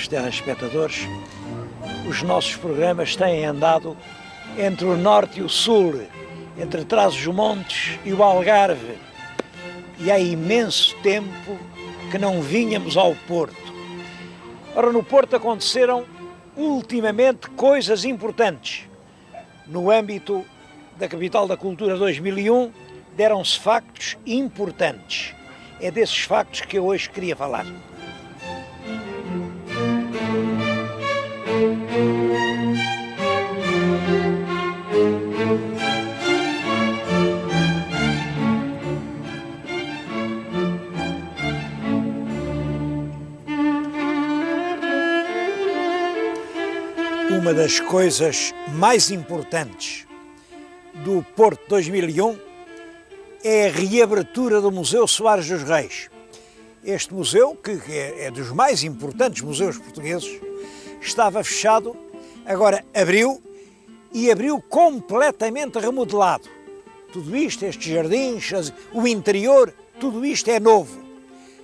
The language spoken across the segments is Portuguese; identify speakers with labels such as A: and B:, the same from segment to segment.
A: caros telespectadores, os nossos programas têm andado entre o norte e o sul, entre Trás-os-Montes e o Algarve, e há imenso tempo que não vínhamos ao Porto. Ora, no Porto aconteceram ultimamente coisas importantes. No âmbito da Capital da Cultura 2001, deram-se factos importantes. É desses factos que eu hoje queria falar. Uma das coisas mais importantes do Porto 2001 é a reabertura do Museu Soares dos Reis. Este museu, que é dos mais importantes museus portugueses, estava fechado, agora abriu e abriu completamente remodelado. Tudo isto, estes jardins, o interior, tudo isto é novo.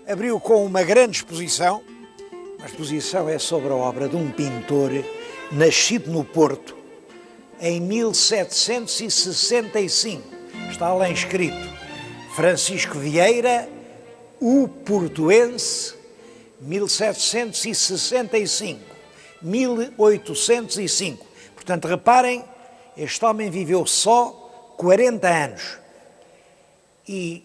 A: Abriu com uma grande exposição. A exposição é sobre a obra de um pintor nascido no Porto em 1765. Está lá escrito: Francisco Vieira, o portuense, 1765, 1805. Portanto, reparem, este homem viveu só 40 anos. E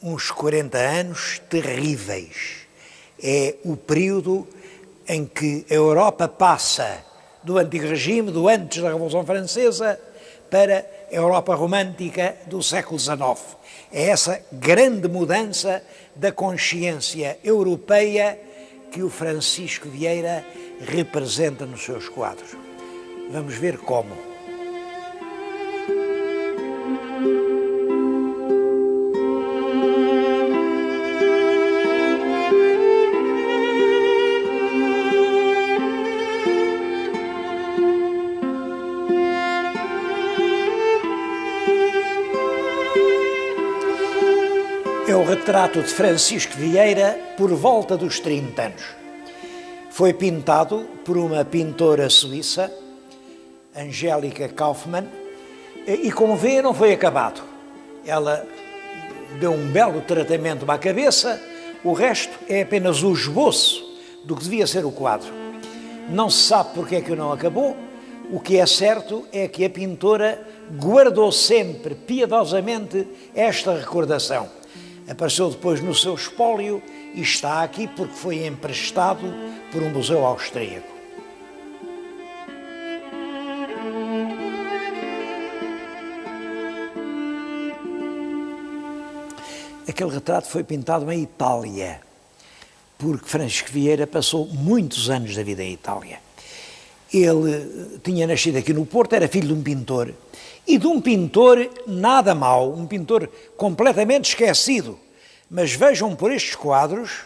A: uns 40 anos terríveis. É o período em que a Europa passa do antigo regime, do antes da Revolução Francesa, para a Europa romântica do século XIX. É essa grande mudança da consciência europeia que o Francisco Vieira representa nos seus quadros. Vamos ver como. É o retrato de Francisco Vieira por volta dos 30 anos. Foi pintado por uma pintora suíça, Angélica Kaufmann, e como vê, não foi acabado. Ela deu um belo tratamento à cabeça, o resto é apenas o esboço do que devia ser o quadro. Não se sabe porque é que não acabou. O que é certo é que a pintora guardou sempre, piedosamente, esta recordação. Apareceu depois no seu espólio e está aqui porque foi emprestado por um museu austríaco. Aquele retrato foi pintado em Itália, porque Francisco Vieira passou muitos anos da vida em Itália. Ele tinha nascido aqui no Porto, era filho de um pintor, e de um pintor nada mau, um pintor completamente esquecido. Mas vejam por estes quadros,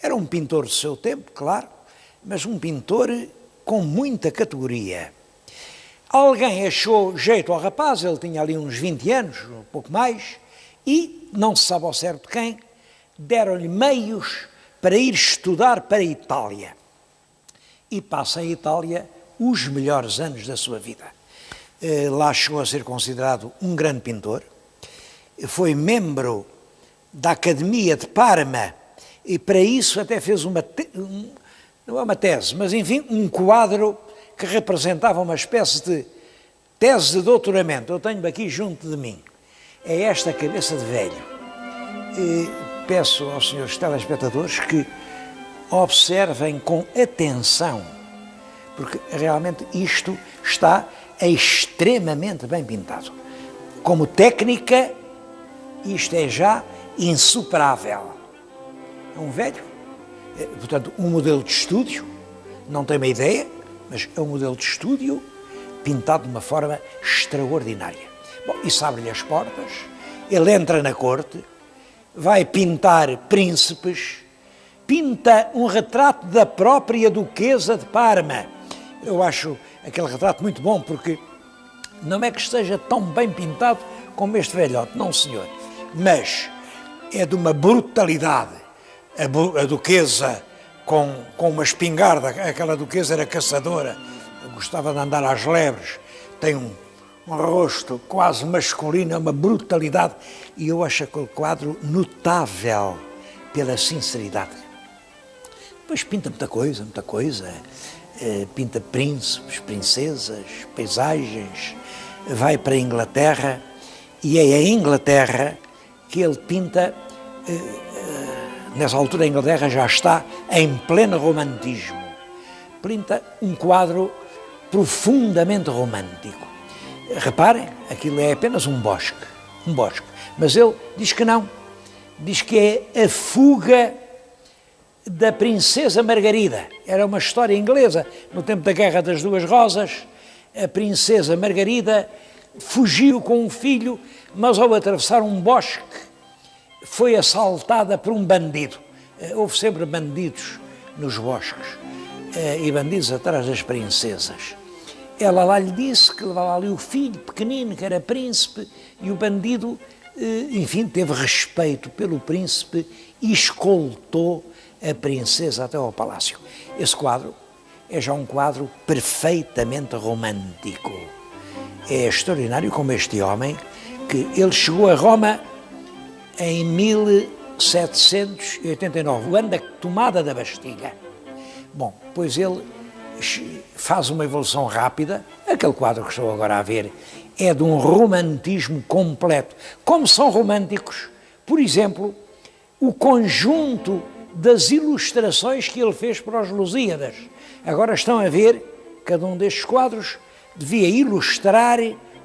A: era um pintor do seu tempo, claro, mas um pintor com muita categoria. Alguém achou jeito ao rapaz, ele tinha ali uns 20 anos, um pouco mais, e, não se sabe ao certo quem, deram-lhe meios para ir estudar para a Itália. E passa em Itália os melhores anos da sua vida. Lá chegou a ser considerado um grande pintor, foi membro da Academia de Parma e para isso até fez não é uma tese, mas enfim, um quadro que representava uma espécie de tese de doutoramento. Eu tenho aqui junto de mim. É esta cabeça de velho. E peço aos senhores telespectadores que observem com atenção, porque realmente isto está extremamente bem pintado. Como técnica, isto é já insuperável. É um velho, portanto, um modelo de estúdio, não tem uma ideia, mas é um modelo de estúdio pintado de uma forma extraordinária. Bom, isso abre-lhe as portas, ele entra na corte, vai pintar príncipes, pinta um retrato da própria Duquesa de Parma. Eu acho aquele retrato muito bom, porque não é que esteja tão bem pintado como este velhote, não senhor, mas é de uma brutalidade. A Duquesa com uma espingarda, aquela duquesa era caçadora, gostava de andar às lebres, tem um rosto quase masculino, uma brutalidade, e eu acho aquele quadro notável pela sinceridade. Depois pinta muita coisa, pinta príncipes, princesas, paisagens, vai para a Inglaterra, e é a Inglaterra que ele pinta. Nessa altura a Inglaterra já está em pleno romantismo. Pinta um quadro profundamente romântico. Reparem, aquilo é apenas um bosque, mas ele diz que não, diz que é a fuga da princesa Margarida. Era uma história inglesa, no tempo da Guerra das Duas Rosas, a princesa Margarida fugiu com um filho, mas ao atravessar um bosque foi assaltada por um bandido. Houve sempre bandidos nos bosques e bandidos atrás das princesas. Ela lá lhe disse que levava ali o filho pequenino, que era príncipe, e o bandido, enfim, teve respeito pelo príncipe e escoltou a princesa até ao palácio. Esse quadro é já um quadro perfeitamente romântico. É extraordinário como este homem, que ele chegou a Roma em 1789, o ano da tomada da Bastilha. Bom, pois ele faz uma evolução rápida. Aquele quadro que estou agora a ver é de um romantismo completo. Como são românticos, por exemplo, o conjunto das ilustrações que ele fez para os Lusíadas. Agora estão a ver, cada um destes quadros devia ilustrar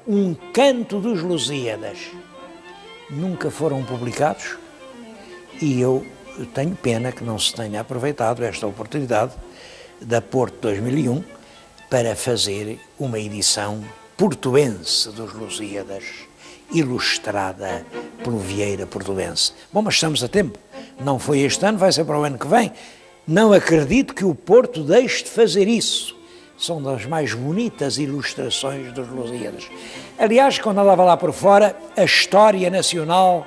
A: um canto dos Lusíadas. Nunca foram publicados e eu tenho pena que não se tenha aproveitado esta oportunidade da Porto 2001 para fazer uma edição portuense dos Lusíadas, ilustrada pelo Vieira Portuense. Bom, mas estamos a tempo. Não foi este ano, vai ser para o ano que vem. Não acredito que o Porto deixe de fazer isso. São das mais bonitas ilustrações dos Lusíadas. Aliás, quando andava lá por fora, a história nacional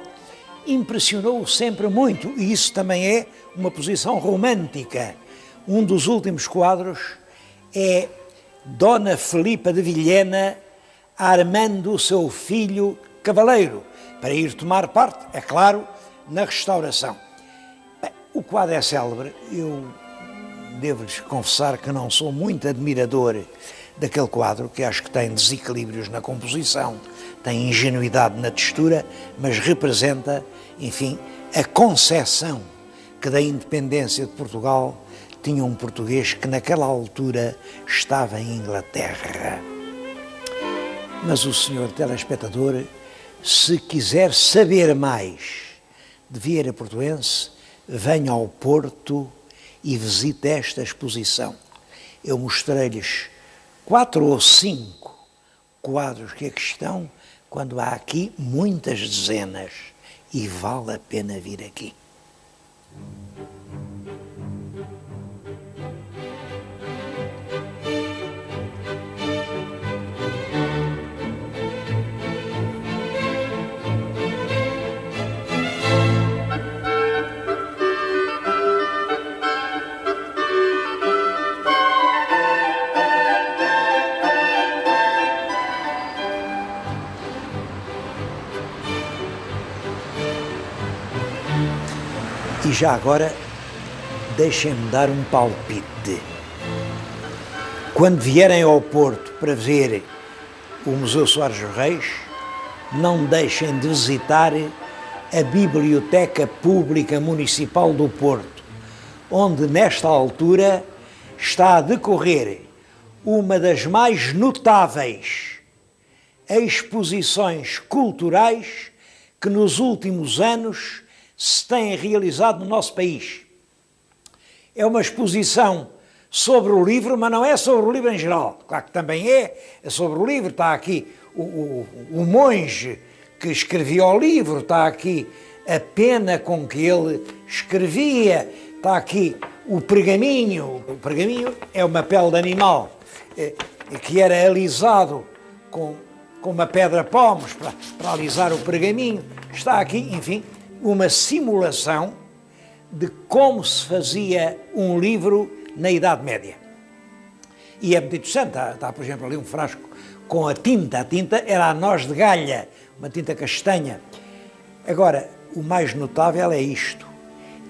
A: impressionou-o sempre muito, e isso também é uma posição romântica. Um dos últimos quadros é Dona Filipa de Vilhena armando o seu filho cavaleiro para ir tomar parte, é claro, na restauração. Bem, o quadro é célebre. Eu devo-lhes confessar que não sou muito admirador daquele quadro, que acho que tem desequilíbrios na composição, tem ingenuidade na textura, mas representa, enfim, a concepção que da independência de Portugal tinha um português que naquela altura estava em Inglaterra. Mas o senhor telespectador, se quiser saber mais de Vieira Portuense, venha ao Porto e visite esta exposição. Eu mostrei-lhes 4 ou 5 quadros que aqui estão, quando há aqui muitas dezenas, e vale a pena vir aqui. E já agora, deixem-me dar um palpite. Quando vierem ao Porto para ver o Museu Soares dos Reis, não deixem de visitar a Biblioteca Pública Municipal do Porto, onde nesta altura está a decorrer uma das mais notáveis exposições culturais que nos últimos anos se têm realizado no nosso país. É uma exposição sobre o livro, mas não é sobre o livro em geral. Claro que também é sobre o livro. Está aqui o monge que escrevia o livro, está aqui a pena com que ele escrevia, está aqui o pergaminho. O pergaminho é uma pele de animal que era alisado com uma pedra pómez para alisar o pergaminho. Está aqui, enfim, uma simulação de como se fazia um livro na Idade Média. E é muito interessante, está, por exemplo, ali um frasco com a tinta era a noz de galha, uma tinta castanha. Agora, o mais notável é isto,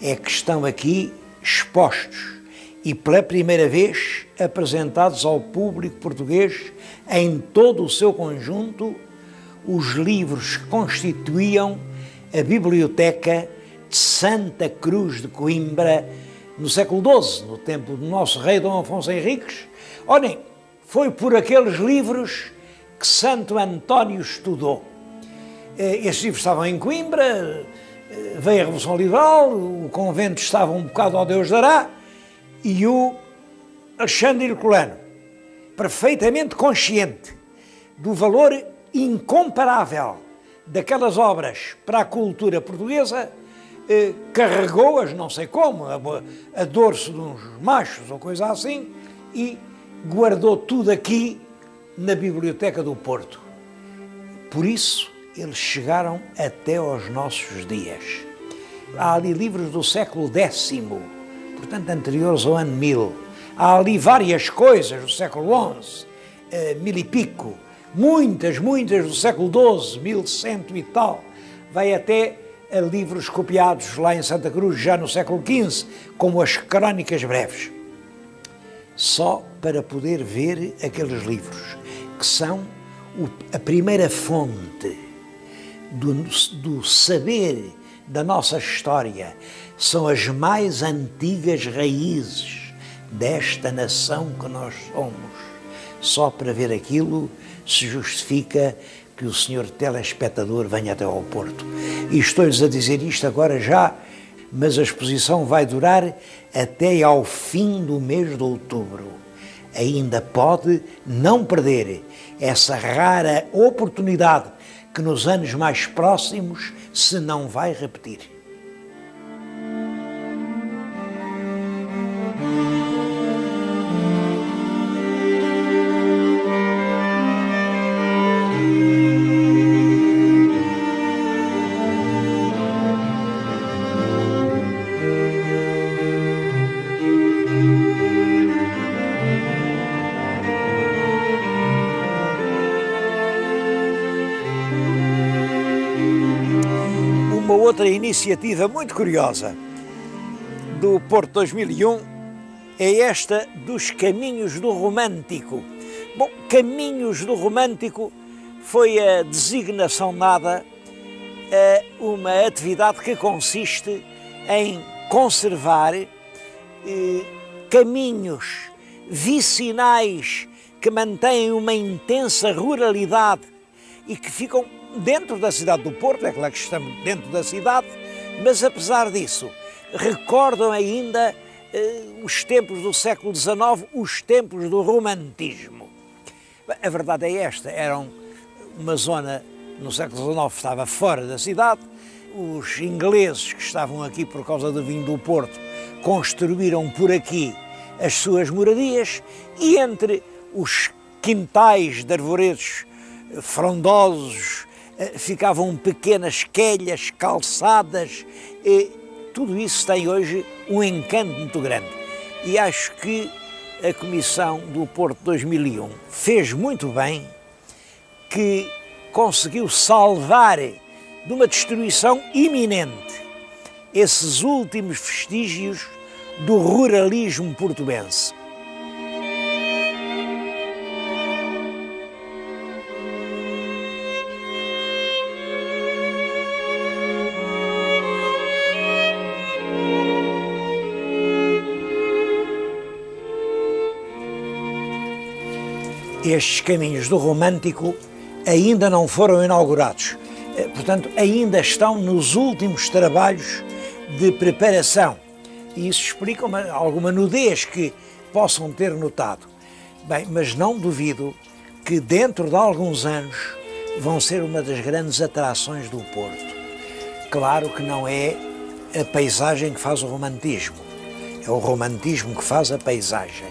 A: é que estão aqui expostos e pela primeira vez apresentados ao público português em todo o seu conjunto os livros que constituíam a biblioteca de Santa Cruz de Coimbra no século XII, no tempo do nosso rei Dom Afonso Henriques. Olhem, foi por aqueles livros que Santo António estudou. Estes livros estavam em Coimbra, veio a Revolução Liberal, o convento estava um bocado ao Deus dará, e o Alexandre Herculano, perfeitamente consciente do valor incomparável daquelas obras para a cultura portuguesa, carregou-as, não sei como, a dorso de uns machos ou coisa assim, e guardou tudo aqui na Biblioteca do Porto. Por isso, eles chegaram até aos nossos dias. Há ali livros do século X, portanto anteriores ao ano 1000. Há ali várias coisas do século XI, 1000 e pico, muitas do século XII, 1100 e tal. Vai até a livros copiados lá em Santa Cruz, já no século XV, como as Crónicas Breves. Só para poder ver aqueles livros, que são a primeira fonte do saber da nossa história, são as mais antigas raízes desta nação que nós somos. Só para ver aquilo se justifica que o senhor telespectador venha até ao Porto. E estou-lhes a dizer isto agora já, mas a exposição vai durar até ao fim do mês de outubro. Ainda pode não perder essa rara oportunidade que nos anos mais próximos se não vai repetir. Uma outra iniciativa muito curiosa do Porto 2001 é esta dos Caminhos do Romântico. Bom, Caminhos do Romântico foi a designação dada a uma atividade que consiste em conservar caminhos vicinais que mantêm uma intensa ruralidade e que ficam dentro da cidade do Porto, é claro que estamos dentro da cidade, mas apesar disso, recordam ainda os tempos do século XIX, os tempos do romantismo. A verdade é esta, era uma zona, no século XIX estava fora da cidade, os ingleses que estavam aqui por causa do vinho do Porto construíram por aqui as suas moradias e entre os quintais de arvoredos frondosos ficavam pequenas quelhas, calçadas, e tudo isso tem hoje um encanto muito grande. E acho que a Comissão do Porto 2001 fez muito bem, que conseguiu salvar de uma destruição iminente esses últimos vestígios do ruralismo portuense. Estes caminhos do Romântico ainda não foram inaugurados, portanto, ainda estão nos últimos trabalhos de preparação. E isso explica alguma nudez que possam ter notado. Bem, mas não duvido que dentro de alguns anos vão ser uma das grandes atrações do Porto. Claro que não é a paisagem que faz o romantismo, é o romantismo que faz a paisagem.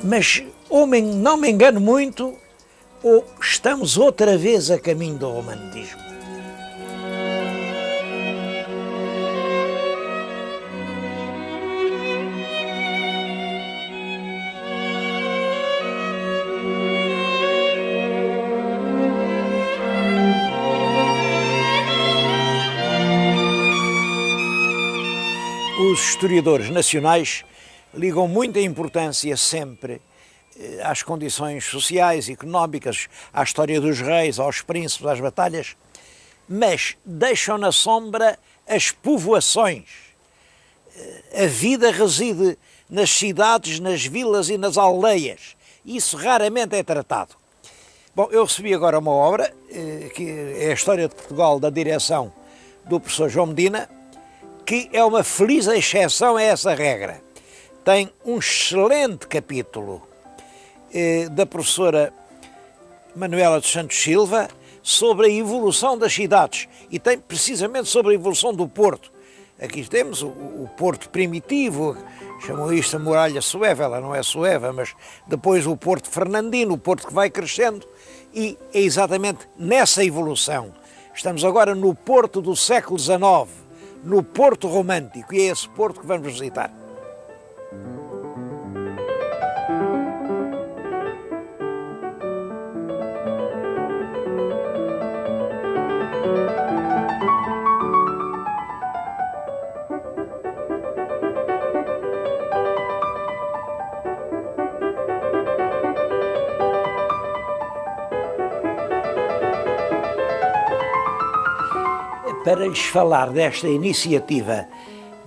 A: Mas ou não me engano muito, ou estamos outra vez a caminho do romantismo. Os historiadores nacionais ligam muita importância sempre às condições sociais, económicas, à história dos reis, aos príncipes, às batalhas, mas deixam na sombra as povoações. A vida reside nas cidades, nas vilas e nas aldeias. Isso raramente é tratado. Bom, eu recebi agora uma obra, que é a História de Portugal, da direção do professor João Medina, que é uma feliz exceção a essa regra. Tem um excelente capítulo da professora Manuela dos Santos Silva sobre a evolução das cidades e tem precisamente sobre a evolução do Porto. Aqui temos o Porto primitivo, chamam isto a muralha sueva, ela não é sueva, mas depois o Porto fernandino, o Porto que vai crescendo, e é exatamente nessa evolução. Estamos agora no Porto do século XIX, no Porto Romântico, e é esse Porto que vamos visitar. Para lhes falar desta iniciativa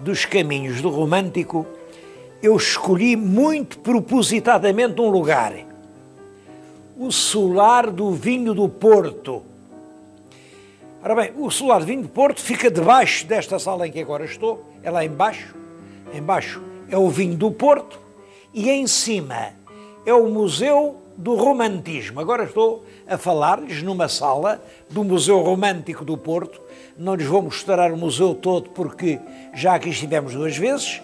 A: dos Caminhos do Romântico, eu escolhi muito propositadamente um lugar, o Solar do Vinho do Porto. Ora bem, o Solar do Vinho do Porto fica debaixo desta sala em que agora estou, é lá embaixo. Embaixo é o vinho do Porto e em cima é o Museu do Romantismo. Agora estou a falar-lhes numa sala do Museu Romântico do Porto. Não lhes vou mostrar o museu todo porque já aqui estivemos 2 vezes,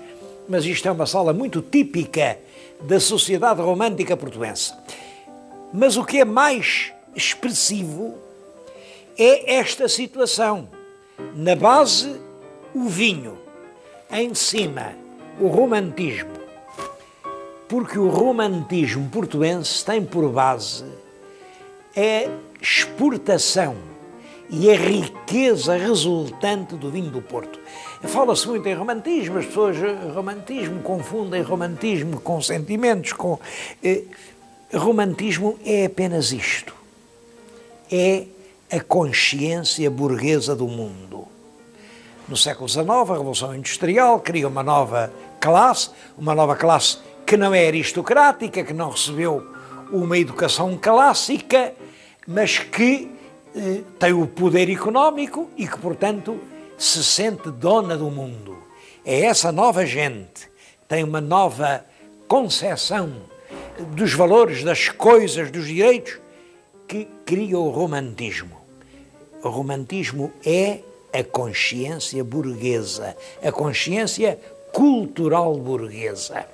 A: mas isto é uma sala muito típica da sociedade romântica portuense. Mas o que é mais expressivo é esta situação. Na base, o vinho. Em cima, o romantismo. Porque o romantismo portuense tem por base a exportação e a riqueza resultante do vinho do Porto. Fala-se muito em romantismo, as pessoas romantismo confundem romantismo com sentimentos, romantismo é apenas isto. É a consciência burguesa do mundo. No século XIX, a Revolução Industrial cria uma nova classe que não é aristocrática, que não recebeu uma educação clássica, mas que tem o poder económico e que, portanto, se sente dona do mundo. É essa nova gente, tem uma nova concepção dos valores, das coisas, dos direitos, que cria o romantismo. O romantismo é a consciência burguesa, a consciência cultural burguesa.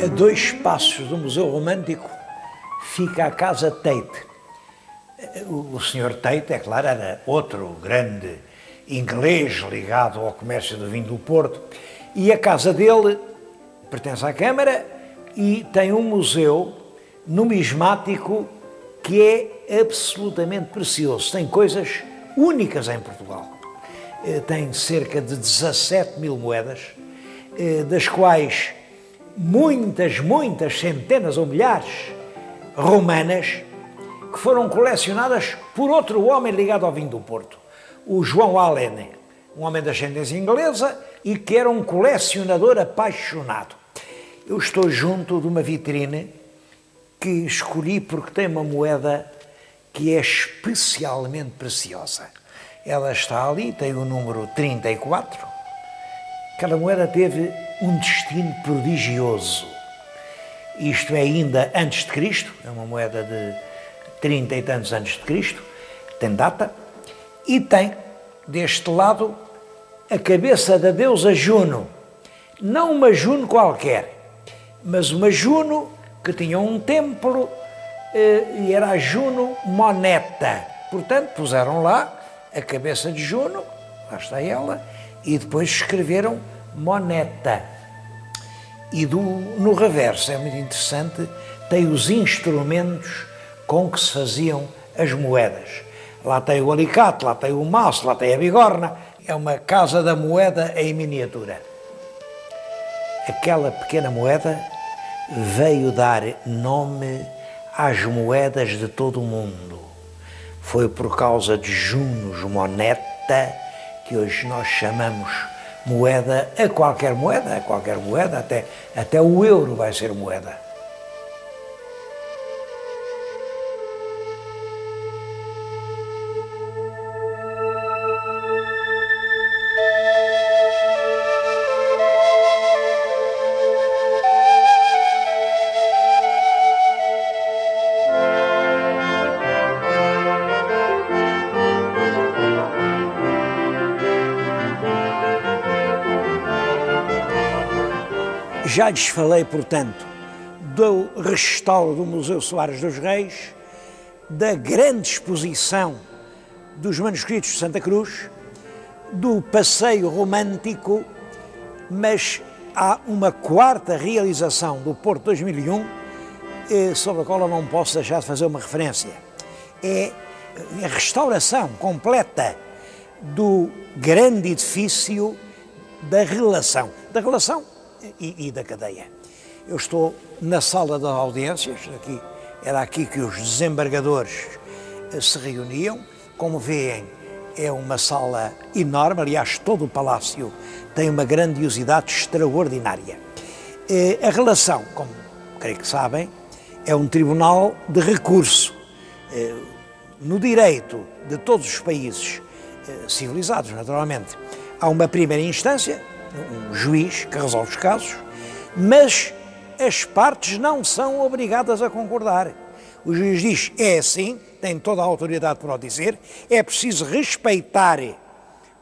A: A 2 passos do Museu Romântico fica a Casa Tate. O Sr. Tate, é claro, era outro grande inglês ligado ao comércio do vinho do Porto, e a casa dele pertence à Câmara e tem um museu numismático que é absolutamente precioso. Tem coisas únicas em Portugal. Tem cerca de 17 mil moedas, das quais muitas centenas ou milhares romanas, que foram colecionadas por outro homem ligado ao vinho do Porto, o João Allen, um homem de ascendência inglesa e que era um colecionador apaixonado. Eu estou junto de uma vitrine que escolhi porque tem uma moeda que é especialmente preciosa. Ela está ali, tem o número 34. Aquela moeda teve um destino prodigioso. Isto é ainda antes de Cristo, é uma moeda de 30 e tantos antes de Cristo, tem data, e tem, deste lado, a cabeça da deusa Juno. Não uma Juno qualquer, mas uma Juno que tinha um templo e era a Juno Moneta. Portanto, puseram lá a cabeça de Juno, lá está ela, e depois escreveram Moneta. E no reverso, é muito interessante, tem os instrumentos com que se faziam as moedas. Lá tem o alicate, lá tem o maço, lá tem a bigorna. É uma casa da moeda em miniatura. Aquela pequena moeda veio dar nome às moedas de todo o mundo. Foi por causa de Junos Moneta que hoje nós chamamos moeda, a qualquer moeda, até o euro vai ser moeda. Já lhes falei, portanto, do restauro do Museu Soares dos Reis, da grande exposição dos manuscritos de Santa Cruz, do passeio romântico, mas há uma quarta realização do Porto 2001, sobre a qual eu não posso deixar de fazer uma referência. É a restauração completa do grande edifício da relação e da cadeia. Eu estou na sala das audiências, era aqui que os desembargadores se reuniam. Como veem, é uma sala enorme, aliás, todo o palácio tem uma grandiosidade extraordinária. A relação, como creio que sabem, é um tribunal de recurso. No direito de todos os países civilizados, naturalmente, há uma primeira instância, um juiz que resolve os casos, mas as partes não são obrigadas a concordar. O juiz diz, é assim, tem toda a autoridade para o dizer, é preciso respeitar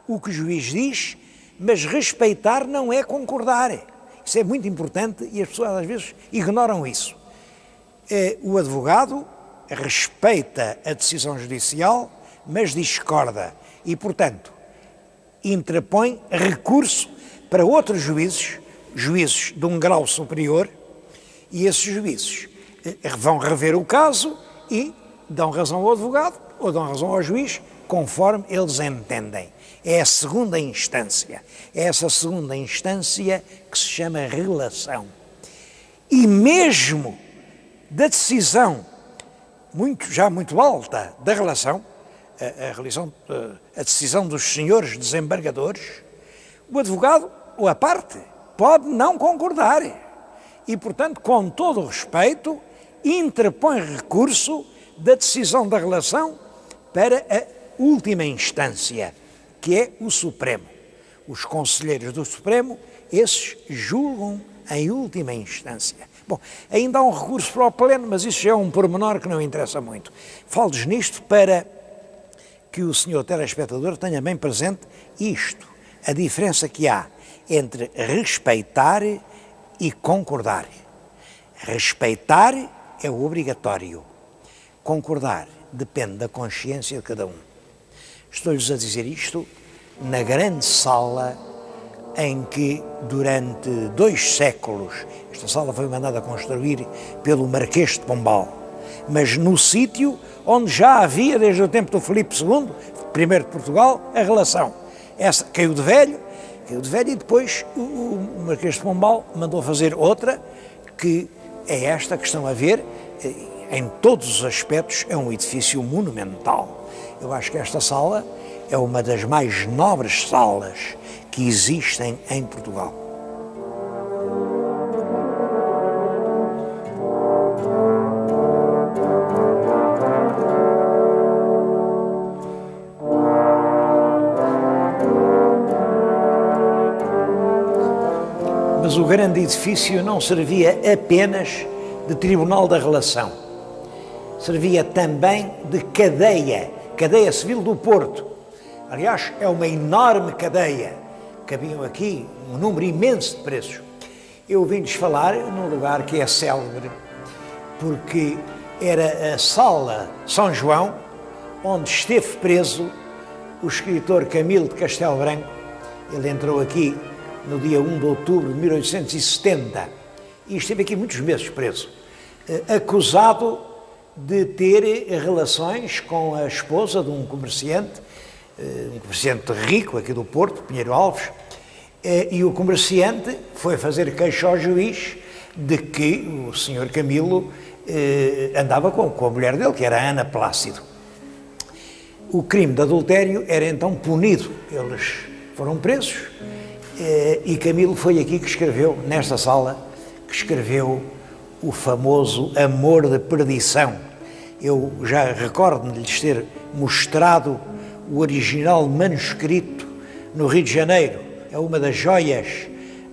A: o que o juiz diz, mas respeitar não é concordar. Isso é muito importante e as pessoas às vezes ignoram isso. O advogado respeita a decisão judicial, mas discorda e, portanto, interpõe recurso para outros juízes de um grau superior, e esses juízes vão rever o caso e dão razão ao advogado ou dão razão ao juiz, conforme eles entendem. É a segunda instância. É essa segunda instância que se chama relação. E mesmo da decisão já muito alta da relação, a decisão dos senhores desembargadores, o advogado ou a parte pode não concordar e, portanto, com todo o respeito, interpõe recurso da decisão da relação para a última instância, que é o Supremo. Os conselheiros do Supremo, esses julgam em última instância. Bom, ainda há um recurso para o Pleno, mas isso já é um pormenor que não interessa muito. Falo-lhes nisto para que o senhor telespectador tenha bem presente isto, a diferença que há entre respeitar e concordar. Respeitar é o obrigatório. Concordar depende da consciência de cada um. Estou-lhes a dizer isto na grande sala em que, durante 2 séculos, esta sala foi mandada construir pelo Marquês de Pombal, mas no sítio onde já havia, desde o tempo do Filipe II, primeiro de Portugal, a relação. Essa caiu de velho e depois o Marquês de Pombal mandou fazer outra, que é esta que estão a ver, em todos os aspectos é um edifício monumental. Eu acho que esta sala é uma das mais nobres salas que existem em Portugal. Mas o grande edifício não servia apenas de Tribunal da Relação, servia também de cadeia civil do Porto. Aliás, é uma enorme cadeia, cabiam aqui um número imenso de presos. Eu vim-lhes falar num lugar que é célebre, porque era a Sala São João, onde esteve preso o escritor Camilo de Castelo Branco. Ele entrou aqui no dia 1 de outubro de 1870 e esteve aqui muitos meses preso, acusado de ter relações com a esposa de um comerciante rico aqui do Porto, Pinheiro Alves, e o comerciante foi fazer queixa ao juiz de que o senhor Camilo andava com a mulher dele, que era a Ana Plácido. O crime de adultério era então punido. Eles foram presos e Camilo foi aqui que escreveu, nesta sala, que escreveu o famoso Amor de Perdição. Eu já recordo-me de lhes ter mostrado o original manuscrito no Rio de Janeiro. É uma das joias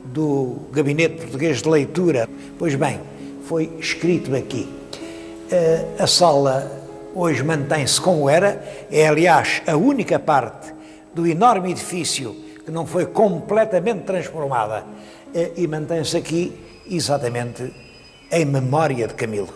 A: do Gabinete Português de Leitura. Pois bem, foi escrito aqui. A sala hoje mantém-se como era, é aliás a única parte do enorme edifício que não foi completamente transformada e mantém-se aqui exatamente em memória de Camilo.